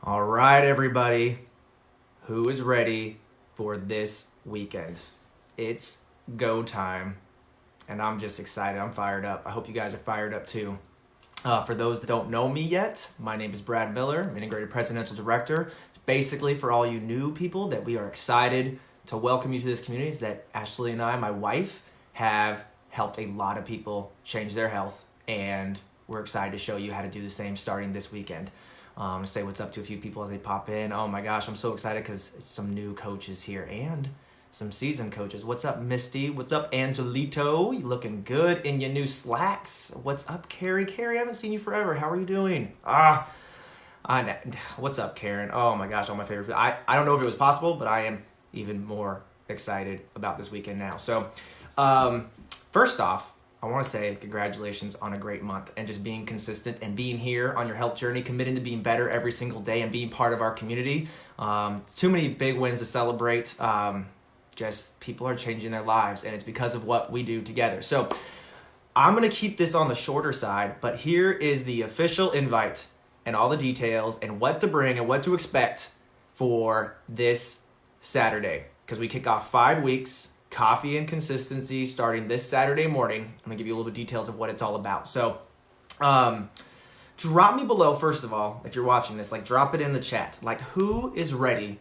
All right, everybody, who is ready for this weekend? It's go time, and I'm just excited. I'm fired up. I hope you guys are fired up too. For those that don't know me yet, my name is Brad Miller. I'm Integrated Presidential Director. Basically, for all you new people, that we are excited to welcome you to this community is that Ashley and I, my wife, have helped a lot of people change their health, and we're excited to show you how to do the same starting this weekend. Say what's up to a few people as they pop in. Oh my gosh, I'm so excited because it's some new coaches here and some seasoned coaches. What's up, Misty? What's up, Angelito? You looking good in your new slacks? What's up, Carrie? Carrie, I haven't seen you forever. How are you doing? What's up, Karen? Oh my gosh, all my favorite. I don't know if it was possible, but I am even more excited about this weekend now. So, first off, I want to say congratulations on a great month and just being consistent and being here on your health journey, committing to being better every single day and being part of our community. Too many big wins to celebrate. Just people are changing their lives, and it's because of what we do together. So I'm going to keep this on the shorter side, but here is the official invite and all the details and what to bring and what to expect for this Saturday, because we kick off 5 weeks. Coffee and consistency starting this Saturday morning. I'm gonna give you a little bit of details of what it's all about. So drop me below, first of all, if you're watching this, drop it in the chat. Who is ready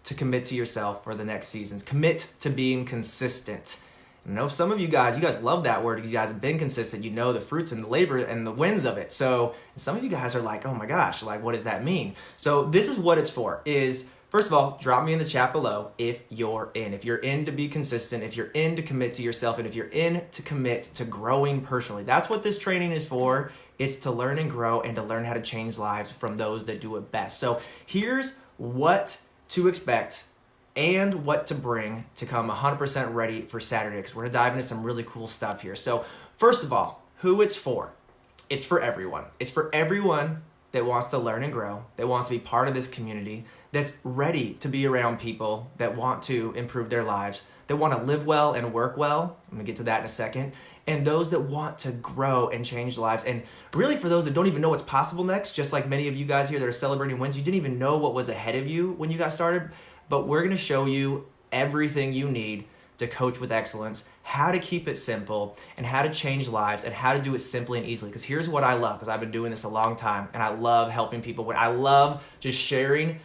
to commit to yourself for the next seasons? Commit to being consistent. I know some of you guys love that word because you guys have been consistent. You know the fruits and the labor and the wins of it. So some of you guys are like, oh my gosh, what does that mean? So this is what it's for, is first of all, drop me in the chat below if you're in. If you're in to be consistent, if you're in to commit to yourself, and if you're in to commit to growing personally. That's what this training is for. It's to learn and grow and to learn how to change lives from those that do it best. So here's what to expect and what to bring to come 100% ready for Saturday, because we're going to dive into some really cool stuff here. So first of all, who it's for. It's for everyone. It's for everyone that wants to learn and grow, that wants to be part of this community, that's ready to be around people that want to improve their lives, that want to live well and work well. I'm going to get to that in a second. And those that want to grow and change lives. And really for those that don't even know what's possible next, just like many of you guys here that are celebrating wins, you didn't even know what was ahead of you when you got started. But we're going to show you everything you need to coach with excellence, how to keep it simple, and how to change lives, and how to do it simply and easily. Because here's what I love, because I've been doing this a long time, and I love helping people. I love just sharing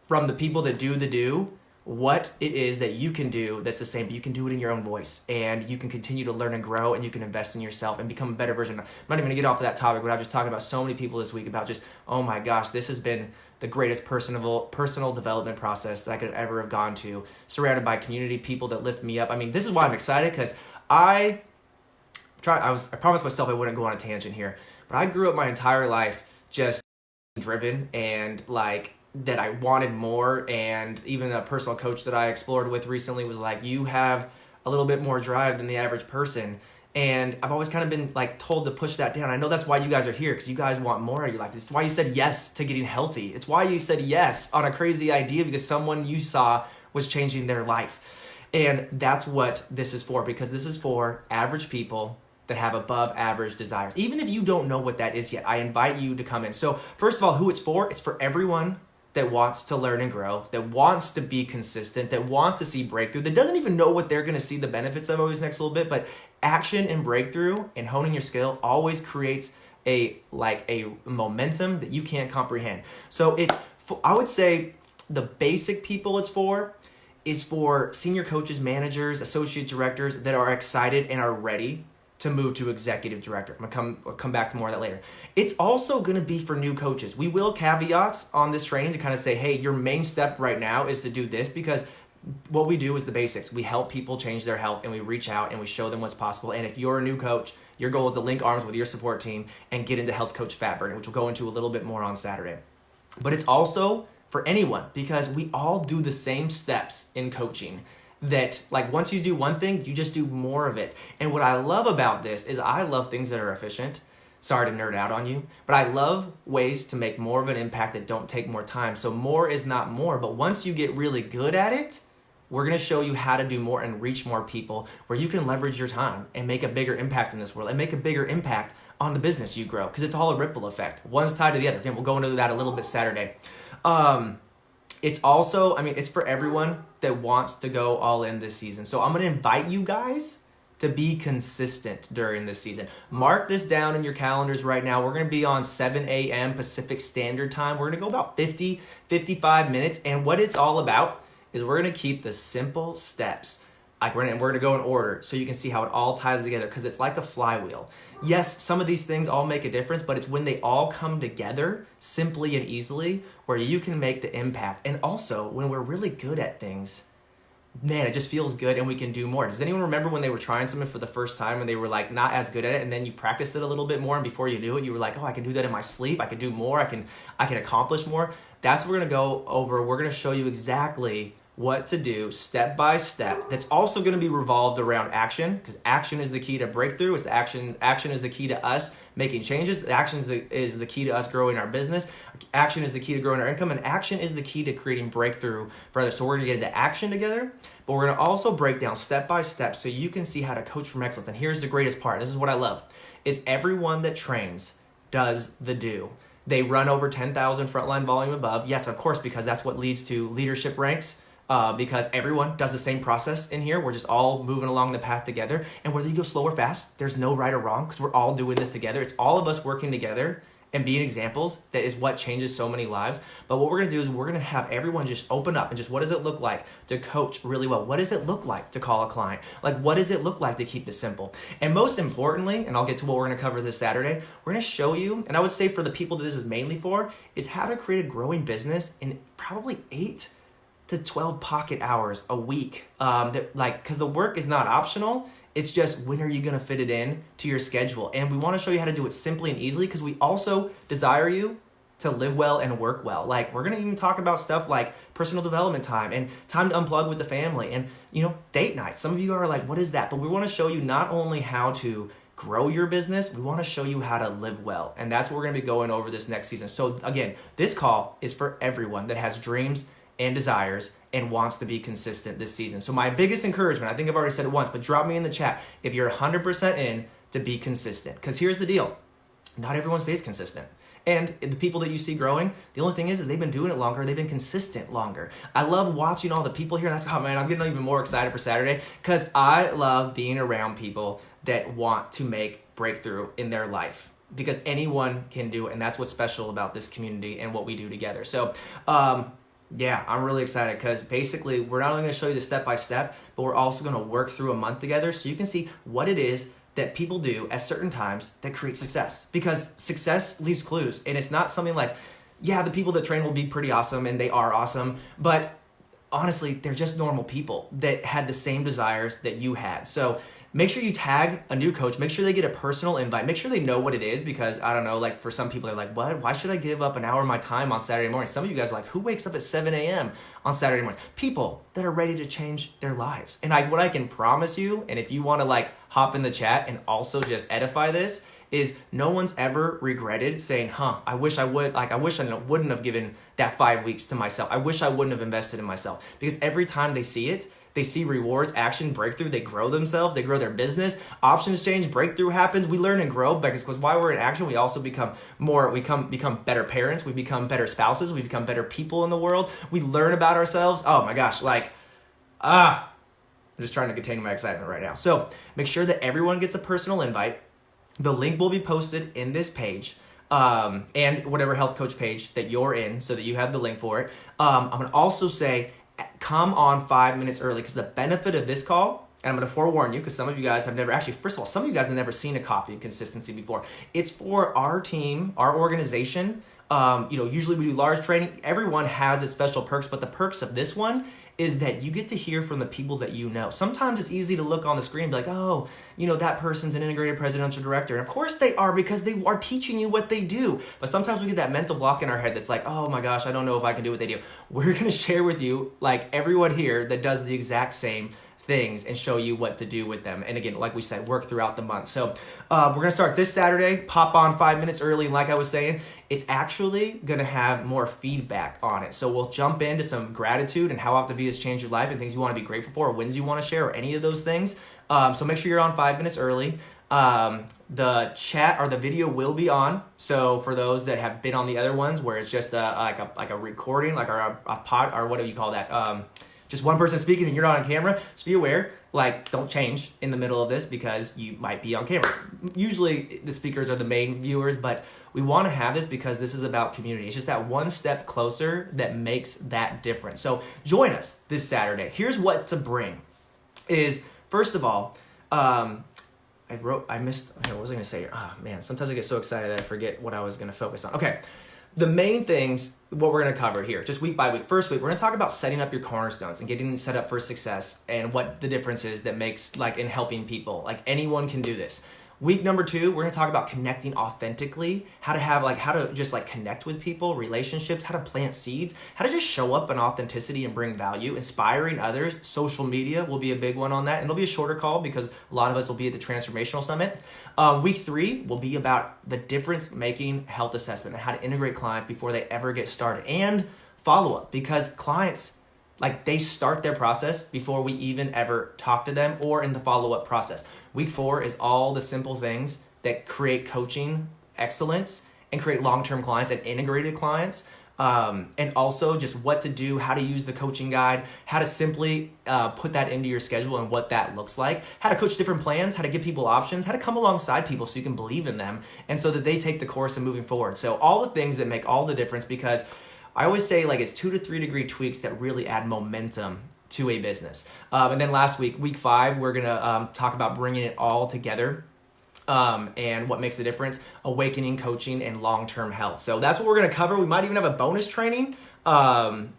from the people that do the do what it is that you can do that's the same, but you can do it in your own voice, and you can continue to learn and grow, and you can invest in yourself and become a better version. I'm not even going to get off of that topic, but I'm just talking about so many people this week about just, oh my gosh, this has been the greatest personal development process that I could ever have gone to, surrounded by community, people that lift me up. I mean, this is why I'm excited, because I promised myself I wouldn't go on a tangent here, but I grew up my entire life just driven and that I wanted more. And even a personal coach that I explored with recently was like, you have a little bit more drive than the average person. And I've always kind of been told to push that down. I know that's why you guys are here, because you guys want more. You're like, this is why you said yes to getting healthy. It's why you said yes on a crazy idea, because someone you saw was changing their life. And that's what this is for, because this is for average people that have above average desires. Even if you don't know what that is yet, I invite you to come in. So first of all, who it's for everyone that wants to learn and grow, that wants to be consistent, that wants to see breakthrough, that doesn't even know what they're going to see the benefits of over this next little bit, but action and breakthrough and honing your skill always creates a momentum that you can't comprehend. So I would say the basic people it's for is for senior coaches, managers, associate directors that are excited and are ready to move to executive director. I'm gonna come back to more of that later. It's also gonna be for new coaches. We will caveat on this training to kind of say, hey, your main step right now is to do this, because what we do is the basics. We help people change their health, and we reach out and we show them what's possible. And if you're a new coach, your goal is to link arms with your support team and get into health coach fat burning, which we'll go into a little bit more on Saturday. But it's also for anyone, because we all do the same steps in coaching. That once you do one thing, you just do more of it. And what I love about this is I love things that are efficient. Sorry to nerd out on you, but I love ways to make more of an impact that don't take more time. So more is not more, but once you get really good at it, we're going to show you how to do more and reach more people, where you can leverage your time and make a bigger impact in this world and make a bigger impact on the business you grow, because it's all a ripple effect. One's tied to the other. Again, we'll go into that a little bit Saturday. It's also, I mean, it's for everyone that wants to go all in this season. So I'm going to invite you guys to be consistent during this season. Mark this down in your calendars right now. We're going to be on 7 a.m. Pacific Standard Time. We're going to go about 55 minutes. And what it's all about is we're going to keep the simple steps. Like we're going to go in order so you can see how it all ties together, because it's like a flywheel. Yes, some of these things all make a difference, but it's when they all come together simply and easily where you can make the impact. And also when we're really good at things, man, it just feels good and we can do more. Does anyone remember when they were trying something for the first time and they were like not as good at it, and then you practiced it a little bit more, and before you knew it, you were like, oh, I can do that in my sleep. I can do more. I can accomplish more. That's what we're going to go over. We're going to show you exactly what to do step by step. That's also going to be revolved around action, because action is the key to breakthrough. It's the action is the key to us making changes. Action is the key to us growing our business. Action is the key to growing our income, and action is the key to creating breakthrough for others. So we're going to get into action together, but we're going to also break down step by step so you can see how to coach from excellence. And here's the greatest part. This is what I love, is everyone that trains does the do. They run over 10,000 frontline volume above. Yes, of course, because that's what leads to leadership ranks. Because everyone does the same process in here. We're just all moving along the path together. And whether you go slow or fast, there's no right or wrong, because we're all doing this together. It's all of us working together and being examples. That is what changes so many lives. But what we're going to do is we're going to have everyone just open up and just, what does it look like to coach really well? What does it look like to call a client? Like, what does it look like to keep it simple? And most importantly, and I'll get to what we're going to cover this Saturday, we're going to show you, and I would say for the people that this is mainly for, is how to create a growing business in probably 8 to 12 pocket hours a week. Because the work is not optional. It's just, when are you going to fit it in to your schedule? And we want to show you how to do it simply and easily, because we also desire you to live well and work well. Like, we're going to even talk about stuff like personal development time and time to unplug with the family and, date night. Some of you are like, what is that? But we want to show you not only how to grow your business, we want to show you how to live well. And that's what we're going to be going over this next season. So again, this call is for everyone that has dreams and desires and wants to be consistent this season. So my biggest encouragement, I think I've already said it once, but drop me in the chat if you're 100% in to be consistent. Because here's the deal. Not everyone stays consistent. And the people that you see growing, the only thing is they've been doing it longer. They've been consistent longer. I love watching all the people here. That's, oh man, I'm getting even more excited for Saturday, because I love being around people that want to make breakthrough in their life, because anyone can do it. And that's what's special about this community and what we do together. So, yeah, I'm really excited, because basically we're not only going to show you the step-by-step, but we're also going to work through a month together so you can see what it is that people do at certain times that create success. Because success leaves clues, and it's not something like, yeah, the people that train will be pretty awesome, and they are awesome, but honestly, they're just normal people that had the same desires that you had. So make sure you tag a new coach. Make sure they get a personal invite. Make sure they know what it is, because I don't know, like for some people, they're like, what? Why should I give up an hour of my time on Saturday morning? Some of you guys are like, who wakes up at 7 a.m. on Saturday mornings? People that are ready to change their lives. And what I can promise you, and if you want to hop in the chat and also just edify this, is no one's ever regretted saying, I wish I wouldn't have given that 5 weeks to myself. I wish I wouldn't have invested in myself. Because every time they see it, they see rewards, action, breakthrough. They grow themselves. They grow their business. Options change. Breakthrough happens. We learn and grow, because while we're in action, we also become better parents. We become better spouses. We become better people in the world. We learn about ourselves. Oh my gosh, I'm just trying to contain my excitement right now. So make sure that everyone gets a personal invite. The link will be posted in this page. And whatever health coach page that you're in, so that you have the link for it. I'm going to also say, come on 5 minutes early, because the benefit of this call, and I'm going to forewarn you, because some of you guys have never, actually, first of all, some of you guys have never seen a coffee and consistency before. It's for our team, our organization. Usually we do large training. Everyone has its special perks, but the perks of this one is that you get to hear from the people that you know. Sometimes it's easy to look on the screen and be like, oh, that person's an integrated presidential director. And of course they are, because they are teaching you what they do. But sometimes we get that mental block in our head that's like, oh my gosh, I don't know if I can do what they do. We're going to share with you, everyone here that does the exact same things, and show you what to do with them. And again, like we said, work throughout the month. So we're going to start this Saturday. Pop on 5 minutes early. And like I was saying, it's actually going to have more feedback on it. So we'll jump into some gratitude and how OptiVia has changed your life, and things you want to be grateful for, or wins you want to share, or any of those things. So make sure you're on 5 minutes early. The chat or the video will be on. So for those that have been on the other ones where it's just like a recording, like a pod, or what do you call that? Just one person speaking and you're not on camera, just be aware, like don't change in the middle of this because you might be on camera. Usually the speakers are the main viewers, but we want to have this because this is about community. It's just that one step closer that makes that difference. So join us this Saturday. Here's what to bring is, first of all, what was I going to say? Oh man, sometimes I get so excited that I forget what I was going to focus on. Okay. The main things, what we're going to cover here, just week by week. First week, we're going to talk about setting up your cornerstones and getting set up for success and what the difference is that makes, like, in helping people. Like, anyone can do this. Week number 2, we're going to talk about connecting authentically, how to just like connect with people, relationships, how to plant seeds, how to just show up in authenticity and bring value, inspiring others. Social media will be a big one on that. And it'll be a shorter call because a lot of us will be at the Transformational Summit. Week 3 will be about the difference-making health assessment and how to integrate clients before they ever get started, and follow-up, because clients, like, they start their process before we even ever talk to them or in the follow-up process. Week 4 is all the simple things that create coaching excellence and create long-term clients and integrated clients. And also just what to do, how to use the coaching guide, how to simply put that into your schedule and what that looks like, how to coach different plans, how to give people options, how to come alongside people so you can believe in them and so that they take the course and moving forward. So all the things that make all the difference, because I always say, like, it's 2 to 3 degree tweaks that really add momentum to a business. And then last week 5, we're going to talk about bringing it all together. And what makes the difference, awakening, coaching, and long-term health. So that's what we're going to cover. We might even have a bonus training on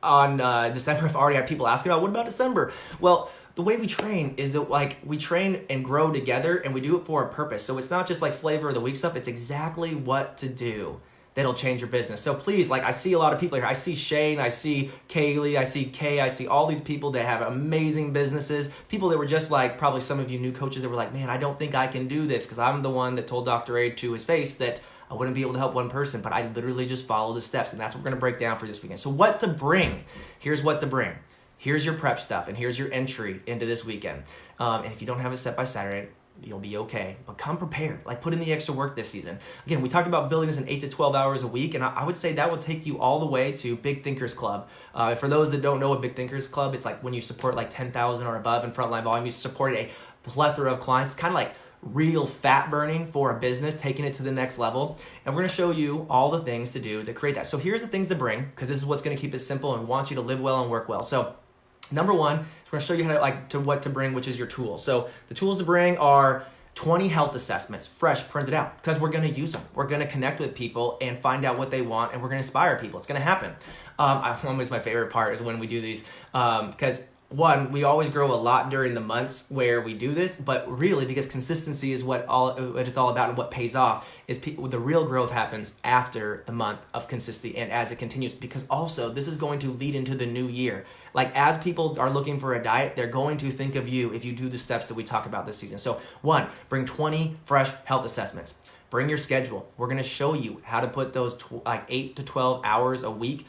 December. I've already had people asking about, what about December? Well, the way we train is that, like, we train and grow together, and we do it for a purpose. So it's not just like flavor of the week stuff. It's exactly what to do that'll change your business. So please, like, I see a lot of people here. I see Shane, I see Kaylee, I see Kay, I see all these people that have amazing businesses. People that were just like, probably some of you new coaches that were like, man, I don't think I can do this because I'm the one that told Dr. A to his face that I wouldn't be able to help one person, but I literally just follow the steps, and that's what we're gonna break down for this weekend. So what to bring? Here's what to bring. Here's your prep stuff, and here's your entry into this weekend. And if you don't have it set by Saturday, you'll be okay, but come prepared. Like, put in the extra work this season. Again, we talked about building this in 8 to 12 hours a week, and I would say that will take you all the way to Big Thinkers Club. For those that don't know what Big Thinkers Club, it's like when you support like 10,000 or above in frontline volume, you support a plethora of clients, kind of like real fat burning for a business, taking it to the next level. And we're going to show you all the things to do to create that. So here's the things to bring, because this is what's going to keep it simple, and we want you to live well and work well. So number 1, we're going to show you how to what to bring, which is your tools. So the tools to bring are 20 health assessments, fresh, printed out, because we're going to use them. We're going to connect with people and find out what they want, and we're going to inspire people. It's going to happen. Always my favorite part is when we do these, because one, we always grow a lot during the months where we do this, but really, because consistency is what it's all about, and what pays off is the real growth happens after the month of consistency and as it continues, because also this is going to lead into the new year. Like, as people are looking for a diet, they're going to think of you if you do the steps that we talk about this season. So 1, bring 20 fresh health assessments. Bring your schedule. We're going to show you how to put those 8 to 12 hours a week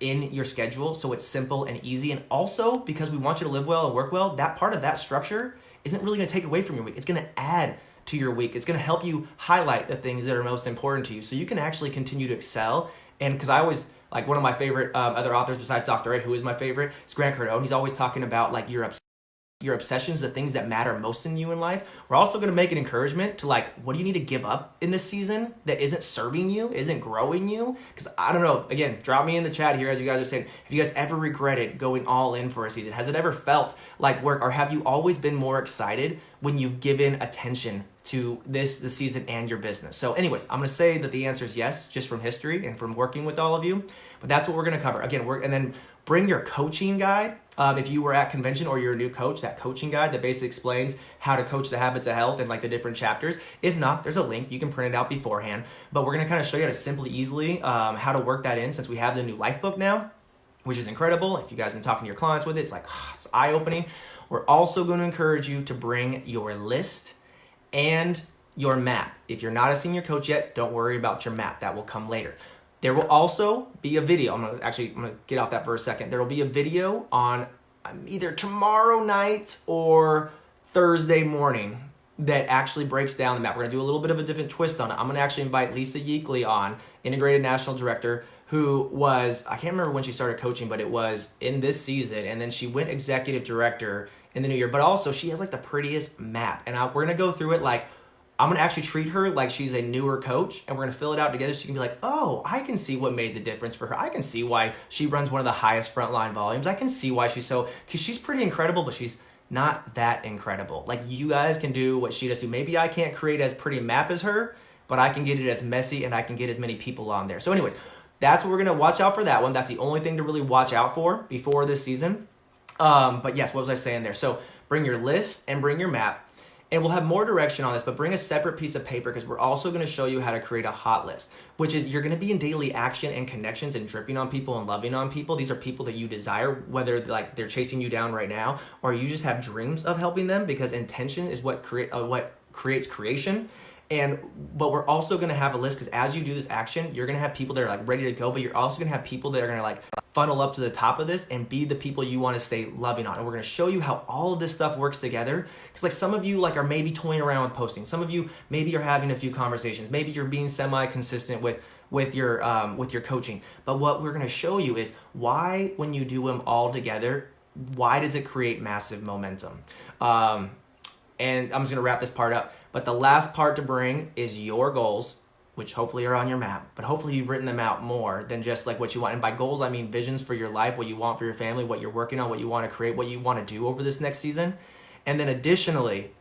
in your schedule so it's simple and easy. And also, because we want you to live well and work well, that part of that structure isn't really going to take away from your week. It's going to add to your week. It's going to help you highlight the things that are most important to you so you can actually continue to excel. And because I always, like, one of my favorite other authors besides Dr. A, who is my favorite, is Grant Cardone. He's always talking about, like, your obsessions, the things that matter most in you in life. We're also going to make an encouragement to, like, what do you need to give up in this season that isn't serving you, isn't growing you? Because I don't know, again, drop me in the chat here as you guys are saying, have you guys ever regretted going all in for a season? Has it ever felt like work, or have you always been more excited when you've given attention to the season and your business? So anyways, I'm going to say that the answer is yes, just from history and from working with all of you, but that's what we're going to cover. Again, and then bring your coaching guide. If you were at convention or you're a new coach, that coaching guide that basically explains how to coach the habits of health and, like, the different chapters. If not, there's a link. You can print it out beforehand. But we're going to kind of show you how to simply, easily, how to work that in, since we have the new Life Book now, which is incredible. If you guys have been talking to your clients with it, it's like, it's eye-opening. We're also going to encourage you to bring your list and your map. If you're not a senior coach yet, don't worry about your map. That will come later. There will also be a video. I'm gonna get off that for a second. There will be a video on either tomorrow night or Thursday morning. that actually breaks down the map. We're going to do a little bit of a different twist on it. I'm going to actually invite Lisa Yeakley on, Integrated National Director, who was, I can't remember when she started coaching, but it was in this season. And then she went executive director in the new year. But also, she has like the prettiest map. And we're going to go through it like, I'm going to actually treat her like she's a newer coach, and we're going to fill it out together so you can be like, oh, I can see what made the difference for her. I can see why she runs one of the highest frontline volumes. I can see why because she's pretty incredible, but she's not that incredible. Like, you guys can do what she does. Maybe I can't create as pretty a map as her, but I can get it as messy and I can get as many people on there. So anyways, that's what we're going to watch out for that one. That's the only thing to really watch out for before this season. But yes, what was I saying there? So bring your list and bring your map. And we'll have more direction on this, but bring a separate piece of paper because we're also going to show you how to create a hot list, which is you're going to be in daily action and connections and dripping on people and loving on people. These are people that you desire, whether like they're chasing you down right now or you just have dreams of helping them, because intention is what creates creation. But we're also going to have a list because as you do this action, you're going to have people that are like ready to go, but you're also going to have people that are going to like funnel up to the top of this and be the people you want to stay loving on. And we're going to show you how all of this stuff works together. Because like some of you like are maybe toying around with posting. Some of you maybe are having a few conversations. Maybe you're being semi-consistent with your coaching. But what we're going to show you is why, when you do them all together, why does it create massive momentum? And I'm just going to wrap this part up. But the last part to bring is your goals, which hopefully are on your map, but hopefully you've written them out more than just like what you want. And by goals, I mean visions for your life, what you want for your family, what you're working on, what you want to create, what you want to do over this next season. And then additionally,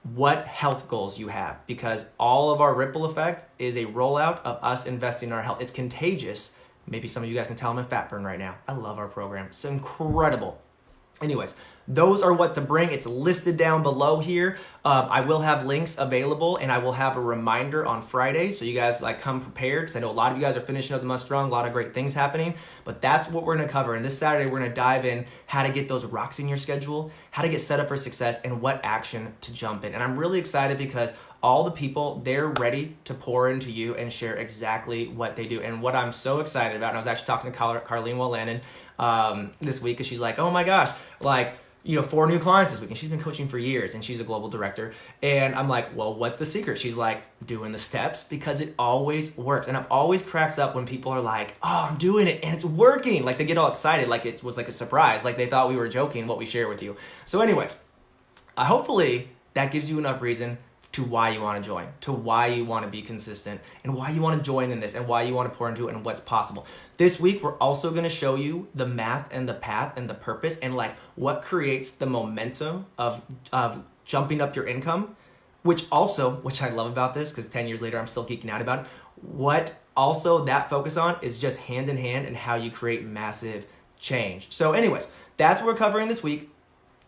what health goals you have, because all of our ripple effect is a rollout of us investing in our health. It's contagious. Maybe some of you guys can tell I'm a fat burn right now. I love our program. It's incredible. Anyways, those are what to bring. It's listed down below here. I will have links available, and I will have a reminder on Friday, so you guys like come prepared, because I know a lot of you guys are finishing up the month strong, a lot of great things happening, but that's what we're going to cover. And this Saturday, we're going to dive in how to get those rocks in your schedule, how to get set up for success, and what action to jump in. And I'm really excited because all the people, they're ready to pour into you and share exactly what they do. And what I'm so excited about, and I was actually talking to Carlene Wallanen this week, because she's like, oh my gosh, like, 4 new clients this week, and she's been coaching for years, and she's a global director. And I'm like, well, what's the secret? She's like, doing the steps, because it always works. And it always cracks up when people are like, oh, I'm doing it and it's working. Like, they get all excited, like it was like a surprise, like they thought we were joking what we share with you. So anyways, hopefully that gives you enough reason to why you want to join, to why you want to be consistent, and why you want to join in this, and why you want to pour into it, and what's possible. This week, we're also going to show you the math and the path and the purpose, and like what creates the momentum of jumping up your income, which I love about this, because 10 years later, I'm still geeking out about it. What also that focus on is just hand in hand and how you create massive change. So anyways, that's what we're covering this week.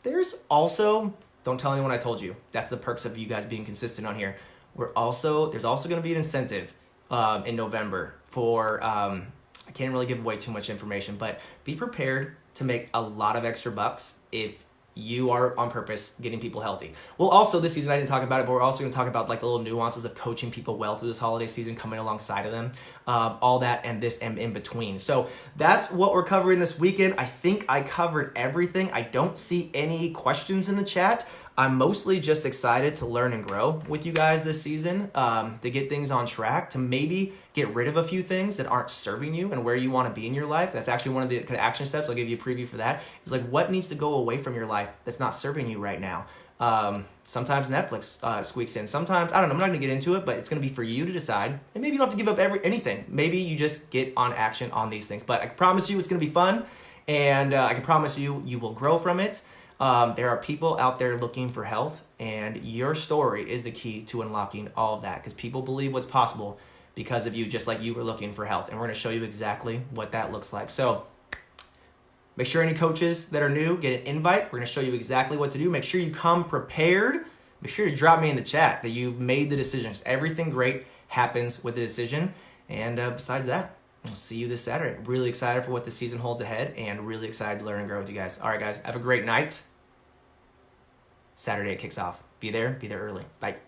There's also, don't tell anyone I told you. That's the perks of you guys being consistent on here. There's also going to be an incentive in November for, I can't really give away too much information, but be prepared to make a lot of extra bucks if you are on purpose getting people healthy. Well, also this season, I didn't talk about it, but we're also going to talk about like the little nuances of coaching people well through this holiday season, coming alongside of them, all that and this and in between. So that's what we're covering this weekend. I think I covered everything. I don't see any questions in the chat. I'm mostly just excited to learn and grow with you guys this season, to get things on track, to maybe get rid of a few things that aren't serving you and where you want to be in your life. That's actually one of the kind of action steps. I'll give you a preview for that. It's like, what needs to go away from your life that's not serving you right now? Sometimes Netflix squeaks in. Sometimes, I don't know, I'm not going to get into it, but it's going to be for you to decide. And maybe you don't have to give up anything. Maybe you just get on action on these things. But I can promise you it's going to be fun, and I can promise you will grow from it. There are people out there looking for health, and your story is the key to unlocking all of that, because people believe what's possible because of you, just like you were looking for health. And we're going to show you exactly what that looks like. So make sure any coaches that are new get an invite. We're going to show you exactly what to do. Make sure you come prepared. Make sure to drop me in the chat that you've made the decisions. Everything great happens with a decision. And besides that, I'll see you this Saturday. Really excited for what the season holds ahead, and really excited to learn and grow with you guys. All right, guys, have a great night. Saturday it kicks off. Be there early. Bye.